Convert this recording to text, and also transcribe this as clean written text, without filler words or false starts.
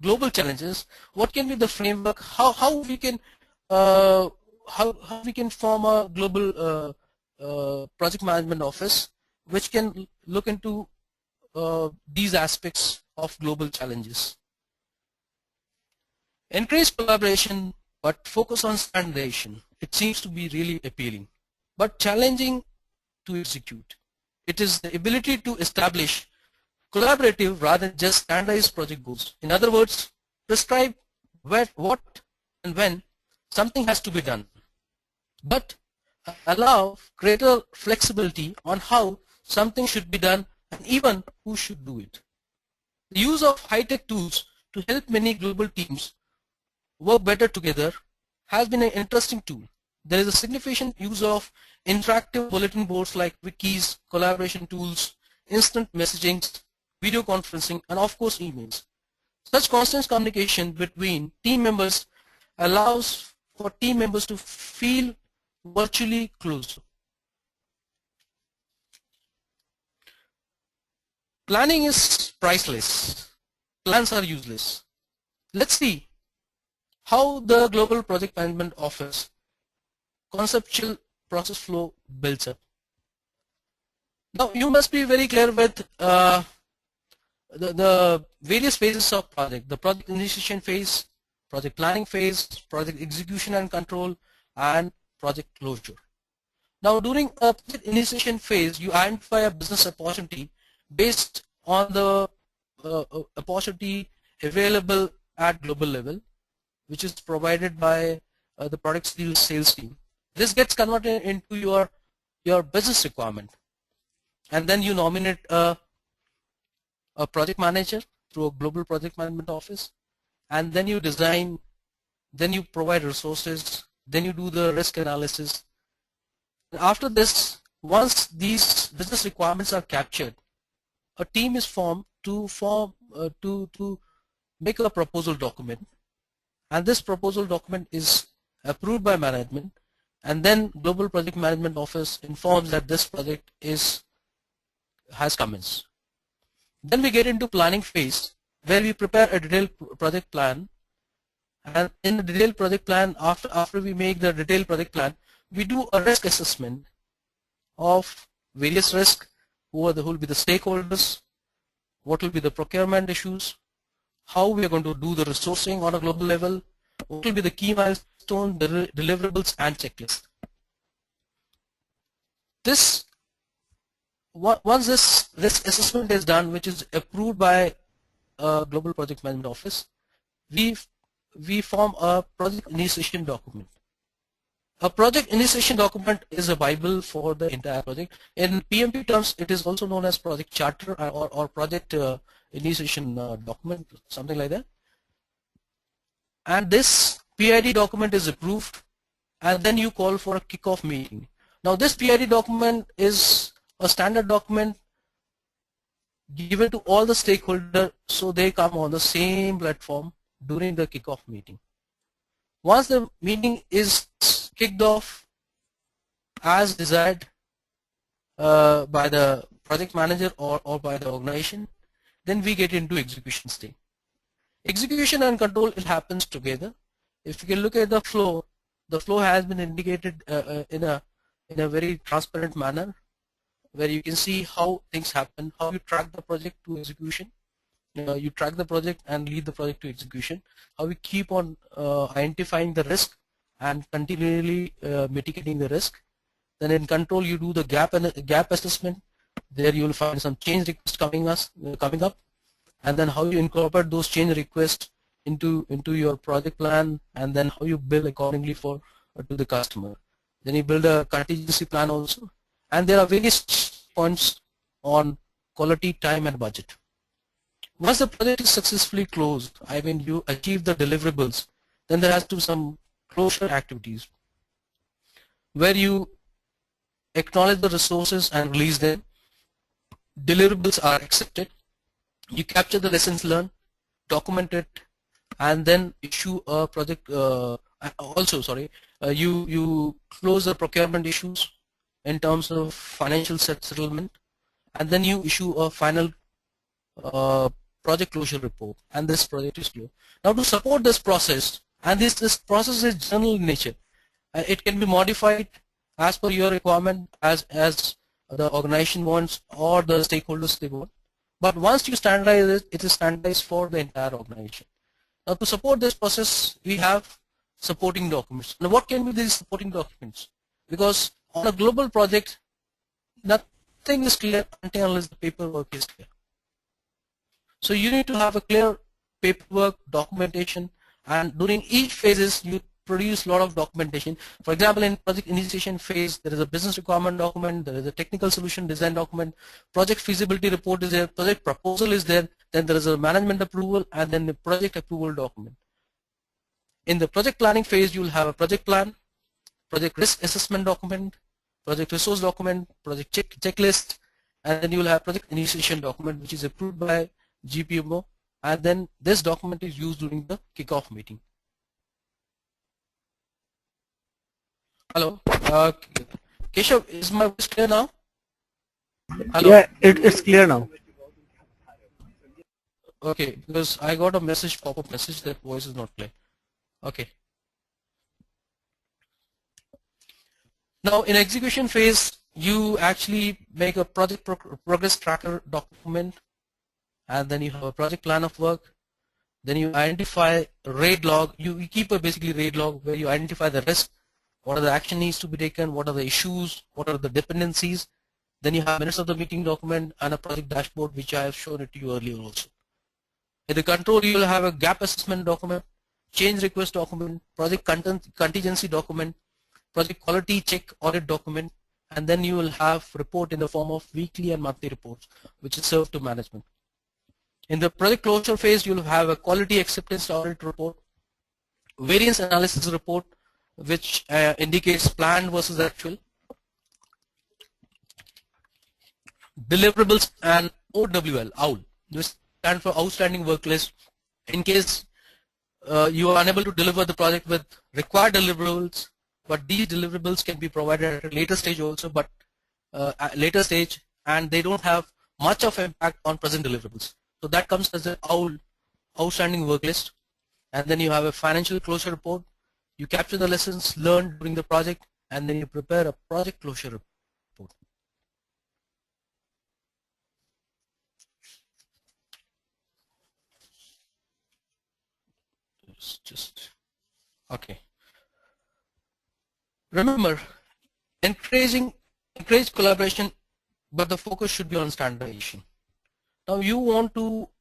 global challenges, what can be the framework? How we can how we can form a global project management office which can look into these aspects of global challenges. Encourage collaboration but focus on standardization. It seems to be really appealing, but challenging to execute. It is the ability to establish collaborative rather than just standardized project goals. In other words, prescribe where, what and when something has to be done, but allow greater flexibility on how something should be done and even who should do it. The use of high-tech tools to help many global teams work better together has been an interesting tool. There is a significant use of interactive bulletin boards like wikis, collaboration tools, instant messaging, video conferencing, and of course emails. Such constant communication between team members allows for team members to feel virtually close. Planning is priceless. Plans are useless. Let's see how the Global Project Management Office conceptual process flow builds up. Now you must be very clear with the various phases of project: the project initiation phase, project planning phase, project execution and control, and project closure. Now during a project initiation phase, you identify a business opportunity based on the opportunity available at global level, which is provided by the product sales team. This gets converted into your business requirement, and then you nominate a project manager through a global project management office, and then you design, then you provide resources, then you do the risk analysis. After this, once these business requirements are captured, a team is formed to make a proposal document, and this proposal document is approved by management, and then Global Project Management Office informs that this project has commenced. Then we get into planning phase, where we prepare a detailed project plan, and in the detailed project plan, after we make the detailed project plan, we do a risk assessment of various risks. Who will be the stakeholders, what will be the procurement issues, how we are going to do the resourcing on a global level, what will be the key milestones, deliverables, and checklist. Once this risk assessment is done, which is approved by Global Project Management Office, we form a project initiation document. A project initiation document is a Bible for the entire project. In PMP terms, it is also known as project charter or project initiation document, something like that. And this PID document is approved, and then you call for a kickoff meeting. Now this PID document is a standard document given to all the stakeholders, so they come on the same platform during the kickoff meeting. Once the meeting is kicked off as desired by the project manager or by the organization, then we get into execution stage. Execution and control, it happens together. If you can look at the flow has been indicated in a very transparent manner, where you can see how things happen, how you track the project to execution. You track the project and lead the project to execution. How we keep on identifying the risk and continually mitigating the risk. Then in control, you do the gap assessment. There you will find some change requests coming up, and then how you incorporate those change requests into your project plan, and then how you bill accordingly to the customer. Then you build a contingency plan also, and there are various points on quality, time, and budget. Once the project is successfully closed, I mean you achieve the deliverables, then there has to be some closure activities where you acknowledge the resources and release them. Deliverables are accepted. You capture the lessons learned, document it, and then issue a project. You close the procurement issues in terms of financial settlement, and then you issue a final project closure report, and this project is closed. Now to support this process, and this process is general in nature, it can be modified as per your requirement, as the organization wants or the stakeholders they want. But once you standardize it, it is standardized for the entire organization. Now to support this process, we have supporting documents. Now what can be these supporting documents? Because on a global project, nothing is clear until unless the paperwork is clear. So you need to have a clear paperwork, documentation, and during each phases you produce a lot of documentation. For example, in project initiation phase, there is a business requirement document, there is a technical solution design document, project feasibility report is there, project proposal is there, then there is a management approval, and then the project approval document. In the project planning phase, you will have a project plan, project risk assessment document, project resource document, project checklist, and then you will have project initiation document, which is approved by G-PMO, and then this document is used during the kickoff meeting. Hello, Keshav, is my voice clear now? Hello? Yeah, it's clear now. Okay, because I got a message, pop-up message that voice is not clear. Okay. Now in execution phase, you actually make a project progress tracker document, and then you have a project plan of work. Then you identify RAID log. You keep a basically RAID log where you identify the risk, what are the action needs to be taken, what are the issues, what are the dependencies. Then you have minutes of the meeting document and a project dashboard, which I have shown it to you earlier also. In the control, you will have a gap assessment document, change request document, project contingency document, project quality check audit document, and then you will have report in the form of weekly and monthly reports, which is served to management. In the project closure phase, you will have a quality acceptance audit report, variance analysis report, which indicates planned versus actual, deliverables, and OWL, which stand for outstanding work list. In case you are unable to deliver the project with required deliverables, but these deliverables can be provided at a later stage also, but later stage, and they don't have much of impact on present deliverables. So that comes as an outstanding work list. And then you have a financial closure report. You capture the lessons learned during the project, and then you prepare a project closure report. Okay. Remember, encourage collaboration, but the focus should be on standardization. Now you want to